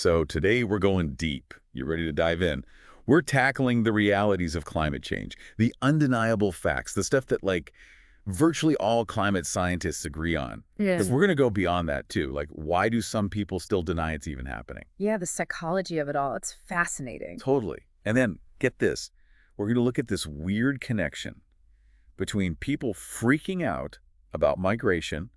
So today we're going deep. You ready to dive in? We're tackling the realities of climate change, the undeniable facts, the stuff that, like, virtually all climate scientists agree on. Yeah. Because we're going to go beyond that, too. Like, why do some people still deny it's even happening? Yeah, the psychology of it all. It's fascinating. Totally. And then, get this. We're going to look at this weird connection between people freaking out about migration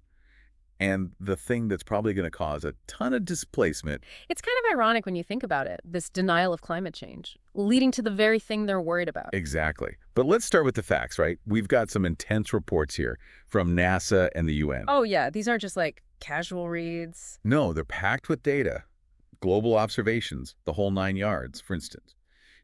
and the thing that's probably going to cause a ton of displacement. It's kind of ironic when you think about it, this denial of climate change, leading to the very thing they're worried about. Exactly. But let's start with the facts, right? We've got some intense reports here from NASA and the UN. Oh, yeah, these aren't just like casual reads. No, they're packed with data, global observations, the whole 9 yards, for instance.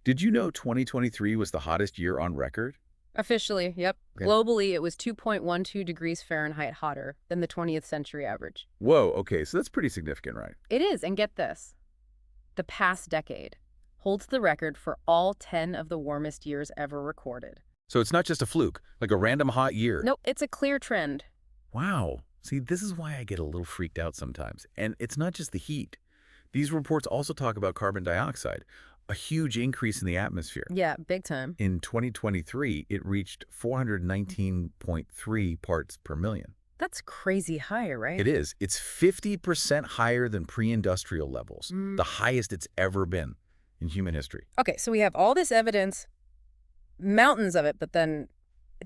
Did you know 2023 was the hottest year on record? Officially, yep. Okay. Globally, it was 2.12 degrees Fahrenheit hotter than the 20th century average. Whoa, okay, so that's pretty significant, right? It is, and get this. The past decade holds the record for all 10 of the warmest years ever recorded. So it's not just a fluke, like a random hot year. Nope, it's a clear trend. Wow. See, this is why I get a little freaked out sometimes. And it's not just the heat. These reports also talk about carbon dioxide, a huge increase in the atmosphere. Yeah, big time. In 2023, it reached 419.3 parts per million. That's crazy high, right? It is. It's 50% higher than pre-industrial levels, the highest it's ever been in human history. Okay, so we have all this evidence, mountains of it, but then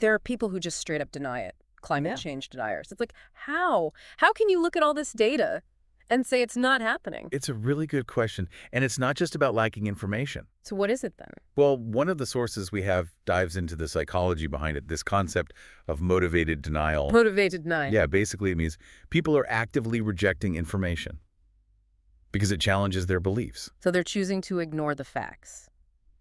there are people who just straight up deny it. Climate change deniers. It's like, how? How can you look at all this data and say it's not happening? It's a really good question, and it's not just about lacking information. So what is it then? Well, one of the sources we have dives into the psychology behind it, this concept of motivated denial. Motivated denial. Yeah, basically it means people are actively rejecting information because it challenges their beliefs. So they're choosing to ignore the facts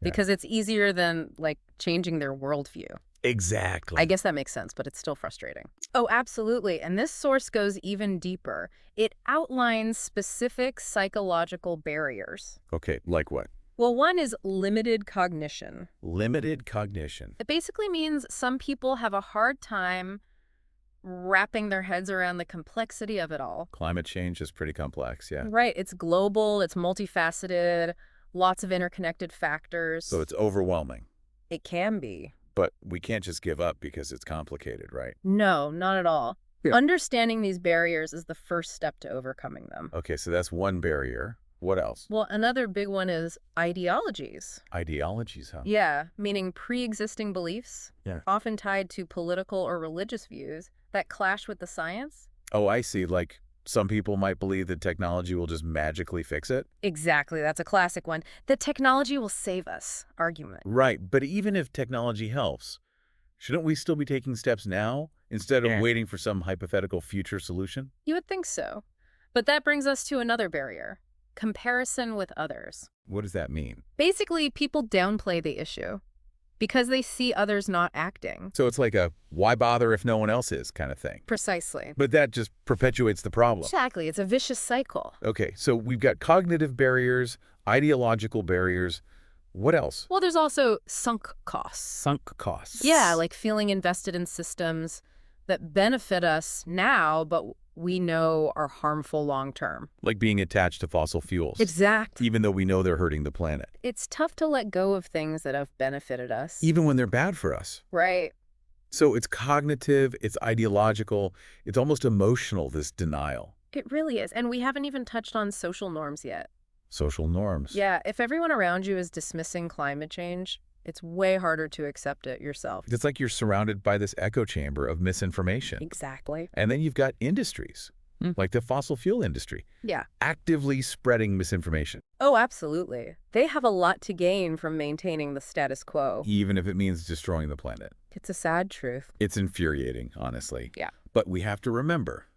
because it's easier than, like, changing their worldview. Exactly. I guess that makes sense, but it's still frustrating. Oh, absolutely. And this source goes even deeper. It outlines specific psychological barriers. Okay, like what? Well, one is limited cognition. Limited cognition. It basically means some people have a hard time wrapping their heads around the complexity of it all. Climate change is pretty complex, yeah. Right. It's global, it's multifaceted, lots of interconnected factors. So it's overwhelming. It can be. But we can't just give up because it's complicated, right? No, not at all. Yeah. Understanding these barriers is the first step to overcoming them. Okay, so that's one barrier. What else? Well, another big one is ideologies. Ideologies, huh? Yeah, meaning pre-existing beliefs, often tied to political or religious views that clash with the science. Oh, I see. Like, some people might believe that technology will just magically fix it. Exactly, that's a classic one. The technology will save us argument. Right, but even if technology helps, shouldn't we still be taking steps now instead of waiting for some hypothetical future solution? You would think so. But that brings us to another barrier. Comparison with others. What does that mean? Basically, people downplay the issue because they see others not acting. So it's like a why bother if no one else is kind of thing. Precisely. But that just perpetuates the problem. Exactly. It's a vicious cycle. Okay, so we've got cognitive barriers, ideological barriers. What else? Well, there's also sunk costs. Sunk costs. Yeah, like feeling invested in systems that benefit us now, but we know are harmful long term. Like being attached to fossil fuels. Exactly. Even though we know they're hurting the planet. It's tough to let go of things that have benefited us. Even when they're bad for us. Right. So it's cognitive, it's ideological, it's almost emotional, this denial. It really is. And we haven't even touched on social norms yet. Social norms. Yeah, if everyone around you is dismissing climate change, it's way harder to accept it yourself. It's like you're surrounded by this echo chamber of misinformation. Exactly. And then you've got industries, like the fossil fuel industry, Yeah. actively spreading misinformation. Oh, absolutely. They have a lot to gain from maintaining the status quo. Even if it means destroying the planet. It's a sad truth. It's infuriating, honestly. Yeah. But we have to remember,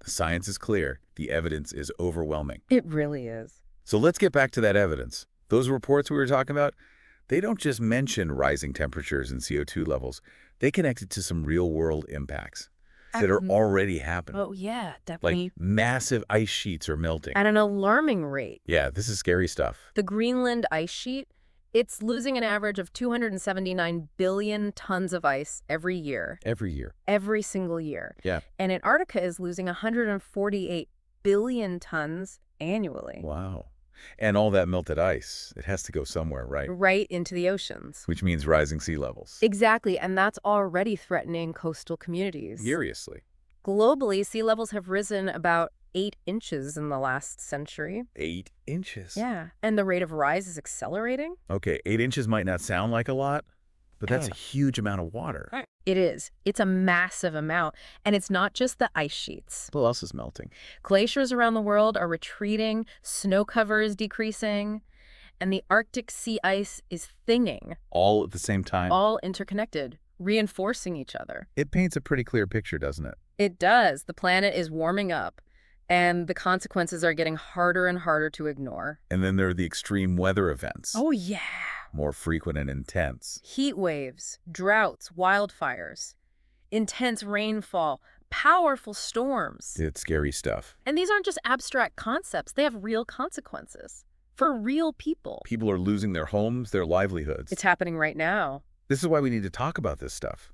the science is clear, the evidence is overwhelming. It really is. So let's get back to that evidence. Those reports we were talking about, they don't just mention rising temperatures and CO2 levels. They connect it to some real-world impacts that are already happening. Oh, yeah, definitely. Like massive ice sheets are melting. At an alarming rate. Yeah, this is scary stuff. The Greenland ice sheet, it's losing an average of 279 billion tons of ice every year. Every year. Every single year. Yeah. And Antarctica is losing 148 billion tons annually. Wow. And all that melted ice, it has to go somewhere, right? right into the oceans. Which means rising sea levels. Exactly, and that's already threatening coastal communities. Seriously. Globally, sea levels have risen about 8 inches in the last century. 8 inches? Yeah, and the rate of rise is accelerating. Okay, 8 inches might not sound like a lot, but that's a huge amount of water. It is. It's a massive amount, and it's not just the ice sheets. What else is melting? Glaciers around the world are retreating, snow cover is decreasing, and the Arctic sea ice is thinning. All at the same time? All interconnected, reinforcing each other. It paints a pretty clear picture, doesn't it? It does. The planet is warming up, and the consequences are getting harder and harder to ignore. And then there are the extreme weather events. Oh, yeah. More frequent and intense. Heat waves, droughts, wildfires, intense rainfall, powerful storms. It's scary stuff. And these aren't just abstract concepts. They have real consequences for real people. People are losing their homes, their livelihoods. It's happening right now. This is why we need to talk about this stuff.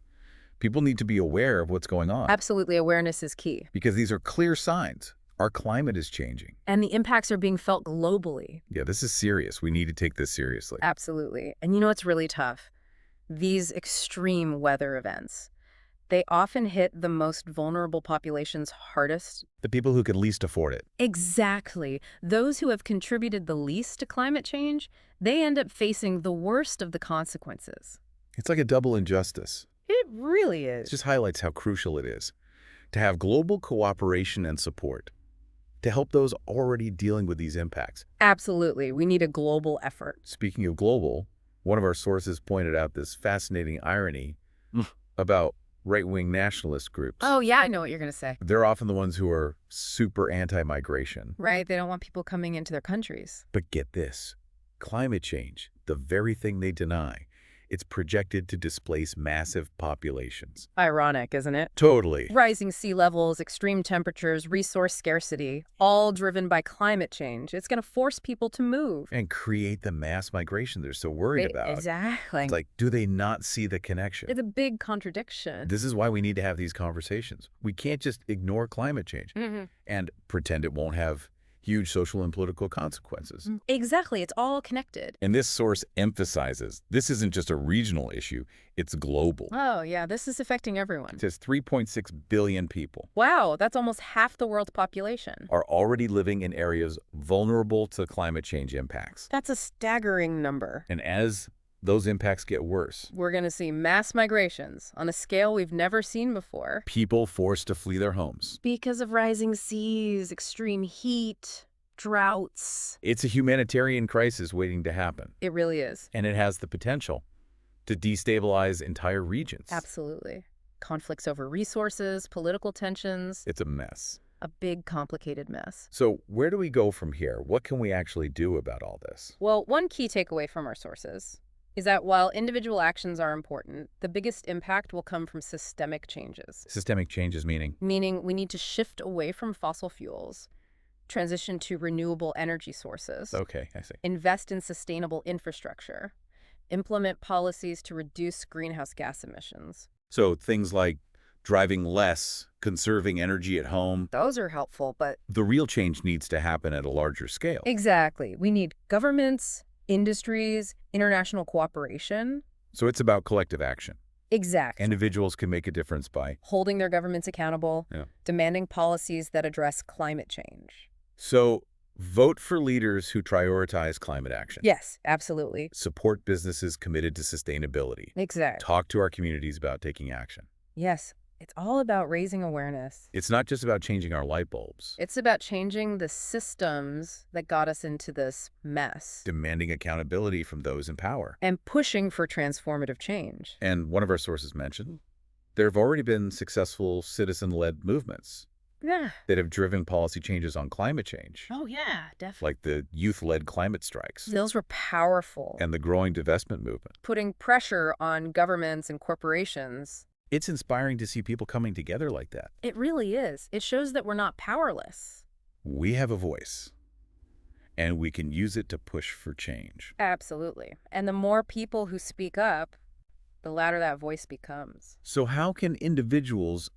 People need to be aware of what's going on. Absolutely, awareness is key. Because these are clear signs. Our climate is changing. And the impacts are being felt globally. Yeah, this is serious. We need to take this seriously. Absolutely. And you know what's really tough? These extreme weather events. They often hit the most vulnerable populations hardest. The people who can least afford it. Exactly. Those who have contributed the least to climate change, they end up facing the worst of the consequences. It's like a double injustice. It really is. It just highlights how crucial it is to have global cooperation and support to help those already dealing with these impacts. Absolutely. We need a global effort. Speaking of global, one of our sources pointed out this fascinating irony about right-wing nationalist groups. Oh, yeah, I know what you're going to say. They're often the ones who are super anti-migration. Right, they don't want people coming into their countries. But get this, climate change, the very thing they deny, it's projected to displace massive populations. Ironic, isn't it? Totally. Rising sea levels, extreme temperatures, resource scarcity, all driven by climate change. It's going to force people to move. And create the mass migration they're so worried about. Exactly. It's like, do they not see the connection? It's a big contradiction. This is why we need to have these conversations. We can't just ignore climate change and pretend it won't have huge social and political consequences. Exactly. It's all connected. And this source emphasizes this isn't just a regional issue, it's global. Oh, yeah, this is affecting everyone. It says 3.6 billion people. Wow, that's almost half the world's population. Are already living in areas vulnerable to climate change impacts. That's a staggering number. And as those impacts get worse, we're going to see mass migrations on a scale we've never seen before. People forced to flee their homes. Because of rising seas, extreme heat, droughts. It's a humanitarian crisis waiting to happen. It really is. And it has the potential to destabilize entire regions. Absolutely. Conflicts over resources, political tensions. It's a mess. A big, complicated mess. So where do we go from here? What can we actually do about all this? Well, one key takeaway from our sources is that while individual actions are important, the biggest impact will come from systemic changes. Systemic changes meaning? Meaning we need to shift away from fossil fuels, transition to renewable energy sources. Okay, I see. Invest in sustainable infrastructure, implement policies to reduce greenhouse gas emissions. So things like driving less, conserving energy at home. Those are helpful, but the real change needs to happen at a larger scale. Exactly. We need governments, industries, international cooperation. So it's about collective action. Exactly. Individuals can make a difference by holding their governments accountable, demanding policies that address climate change. So vote for leaders who prioritize climate action. Yes, absolutely. Support businesses committed to sustainability. Exactly. Talk to our communities about taking action. Yes. It's all about raising awareness. It's not just about changing our light bulbs. It's about changing the systems that got us into this mess. Demanding accountability from those in power. And pushing for transformative change. And one of our sources mentioned, there have already been successful citizen-led movements that have driven policy changes on climate change. Oh, yeah, definitely. Like the youth-led climate strikes. Those were powerful. And the growing divestment movement. Putting pressure on governments and corporations. It's inspiring to see people coming together like that. It really is. It shows that we're not powerless. We have a voice, and we can use it to push for change. Absolutely. And the more people who speak up, the louder that voice becomes. So how can individuals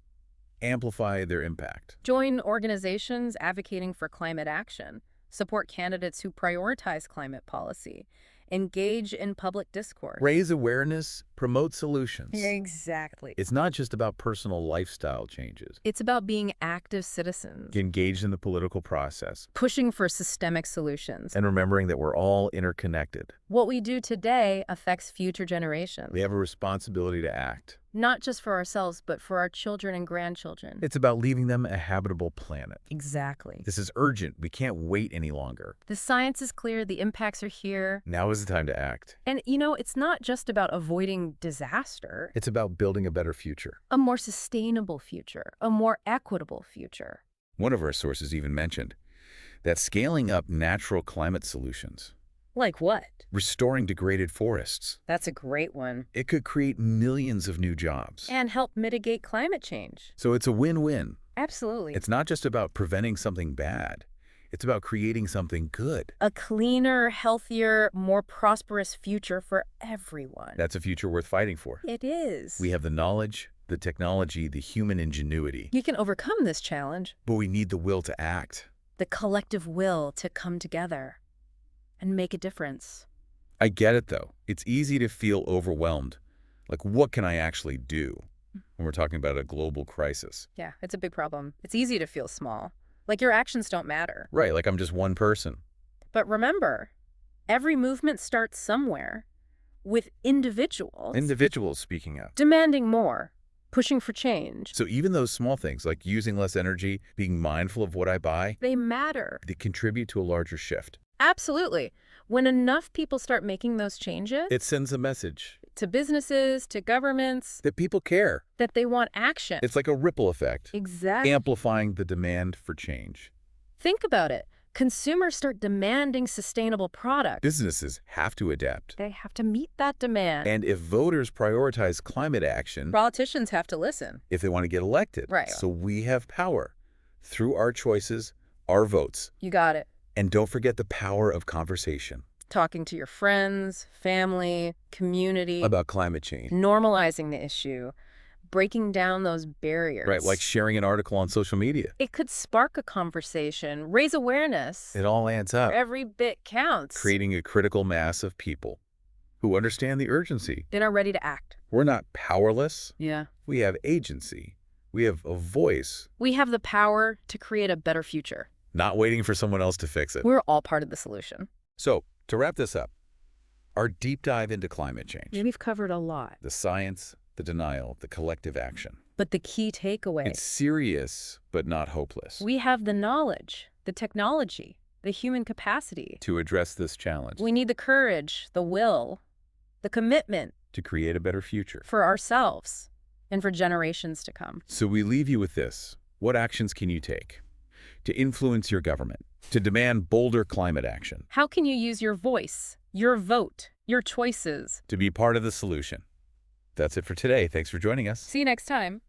amplify their impact? Join organizations advocating for climate action. support candidates who prioritize climate policy, engage in public discourse. Raise awareness, promote solutions. Exactly. It's not just about personal lifestyle changes. It's about being active citizens, Engaged in the political process, pushing for systemic solutions. and remembering that we're all interconnected. What we do today affects future generations, We have a responsibility to act. not just for ourselves, but for our children and grandchildren. It's about leaving them a habitable planet. Exactly. This is urgent. We can't wait any longer. The science is clear, the impacts are here. Now is the time to act. And, it's not just about avoiding disaster, It's about building a better future. a more sustainable future, a more equitable future. One of our sources even mentioned that scaling up natural climate solutions, Like what? restoring degraded forests, That's a great one. it could create millions of new jobs. And help mitigate climate change. So it's a win-win. Absolutely. It's not just about preventing something bad. It's about creating something good. A cleaner, healthier, more prosperous future for everyone. That's a future worth fighting for. It is. We have the knowledge, the technology, the human ingenuity, You can overcome this challenge. but we need the will to act. The collective will to come together and make a difference. I get it, though. It's easy to feel overwhelmed. Like, what can I actually do when we're talking about a global crisis? Yeah, it's a big problem. It's easy to feel small. Like your actions don't matter. Right, like I'm just one person. But remember, every movement starts somewhere, with individuals Individuals speaking up. demanding more, pushing for change. So even those small things, like using less energy, being mindful of what I buy, They matter. they contribute to a larger shift. Absolutely. When enough people start making those changes, It sends a message to businesses, to governments, that people care. that they want action. It's like a ripple effect, Exactly. amplifying the demand for change. Think about it. Consumers start demanding sustainable products. Businesses have to adapt. They have to meet that demand. And if voters prioritize climate action, Politicians have to listen. if they want to get elected, Right. So we have power through our choices, our votes. You got it. And don't forget the power of conversation Talking to your friends, family, community, about climate change. normalizing the issue, breaking down those barriers. Right, like sharing an article on social media. It could spark a conversation, raise awareness. It all adds up, Every bit counts. creating a critical mass of people who understand the urgency. Then are ready to act. We're not powerless. Yeah. We have agency. We have a voice, We have the power to create a better future. not waiting for someone else to fix it. We're all part of the solution. So, to wrap this up, our deep dive into climate change, We've covered a lot. the science, the denial, the collective action. But the key takeaway, It's serious, but not hopeless, we have the knowledge, the technology, the human capacity. to address this challenge, We need the courage, the will, the commitment to create a better future. for ourselves and for generations to come. So we leave you with this. What actions can you take to influence your government, to demand bolder climate action, How can you use your voice, your vote, your choices? to be part of the solution? That's it for today. Thanks for joining us. See you next time.